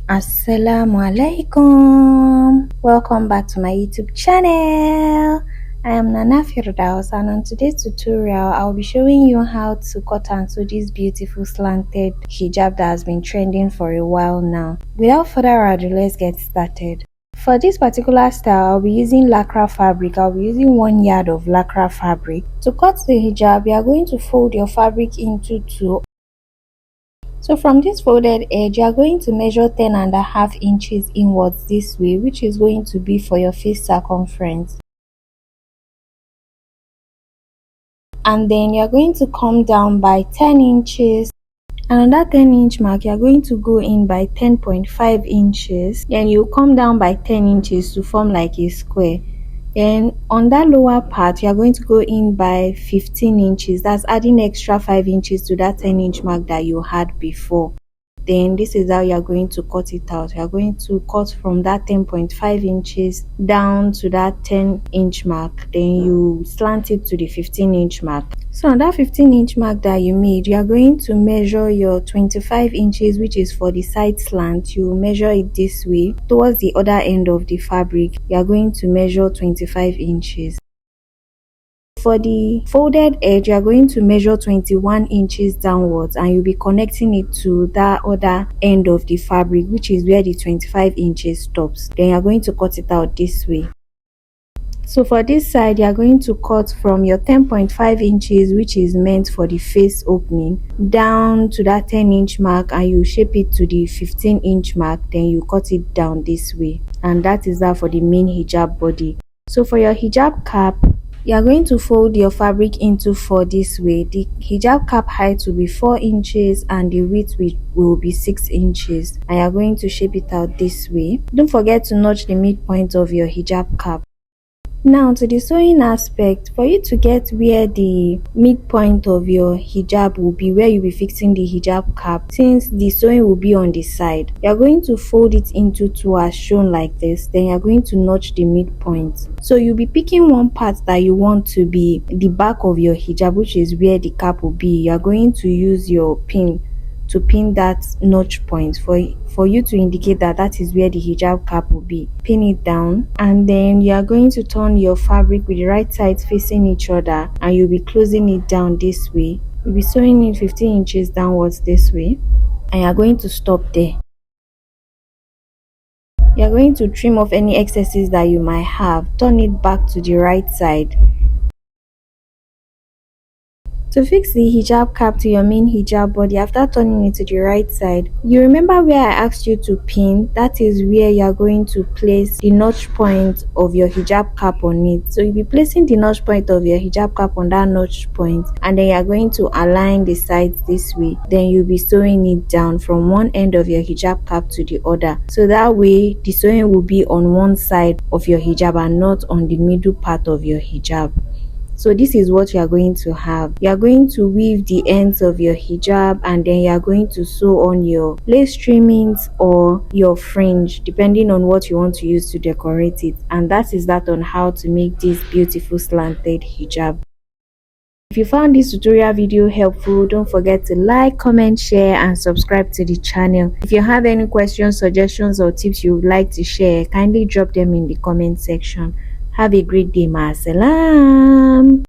Assalamu alaikum. Welcome back to my YouTube channel. I am Nana Firdaus, and on today's tutorial I'll be showing you how to cut and sew this beautiful slanted hijab that has been trending for a while now. Without further ado, let's get started. For this particular style, I'll be using lycra fabric. I'll be using 1 yard of lycra fabric. To cut the hijab, you are going to fold your fabric into two. So from this folded edge, you are going to measure 10.5 inches inwards this way, which is going to be for your face circumference. And then you are going to come down by 10 inches. And on that 10-inch mark, you are going to go in by 10.5 inches. Then you come down by 10 inches to form like a square. Then on that lower part, you are going to go in by 15 inches. That's adding extra 5 inches to that 10-inch mark that you had before. Then this is how you are going to cut it out. You are going to cut from that 10.5 inches down to that 10-inch mark. Then you slant it to the 15-inch mark. So on that 15-inch mark that you made, you are going to measure your 25 inches, which is for the side slant. You measure it this way. Towards the other end of the fabric, you are going to measure 25 inches. For the folded edge, you are going to measure 21 inches downwards, and you'll be connecting it to that other end of the fabric, which is where the 25 inches stops. Then you are going to cut it out this way. So for this side, you are going to cut from your 10.5 inches, which is meant for the face opening, down to that 10-inch mark, and you shape it to the 15-inch mark. Then you cut it down this way, and that is that for the main hijab body. So for your hijab cap, you are going to fold your fabric into 4 this way. The hijab cap height will be 4 inches and the width will be 6 inches. And you are going to shape it out this way. Don't forget to notch the midpoint of your hijab cap. Now to the sewing aspect, for you to get where the midpoint of your hijab will be, where you'll be fixing the hijab cap, since the sewing will be on the side, you're going to fold it into 2 as shown like this. Then you're going to notch the midpoint. So you'll be picking one part that you want to be the back of your hijab, which is where the cap will be. You're going to use your pin to pin that notch point for you to indicate that that is where the hijab cap will be. Pin it down, and then you are going to turn your fabric with the right sides facing each other, and you'll be closing it down this way. You'll be sewing it 15 inches downwards this way, and you are going to stop there. You are going to trim off any excesses that you might have. Turn it back to the right side. To fix the hijab cap to your main hijab body after turning it to the right side, you remember where I asked you to pin? That is where you are going to place the notch point of your hijab cap on it. So you'll be placing the notch point of your hijab cap on that notch point, and then you are going to align the sides this way. Then you'll be sewing it down from one end of your hijab cap to the other. So that way the sewing will be on one side of your hijab and not on the middle part of your hijab. So this is what you are going to have. You are going to weave the ends of your hijab, and then you are going to sew on your lace trimmings or your fringe, depending on what you want to use to decorate it. And that is that on how to make this beautiful slanted hijab. If you found this tutorial video helpful, don't forget to like, comment, share, and subscribe to the channel. If you have any questions, suggestions, or tips you would like to share, kindly drop them in the comment section. Have a great day, ma salam.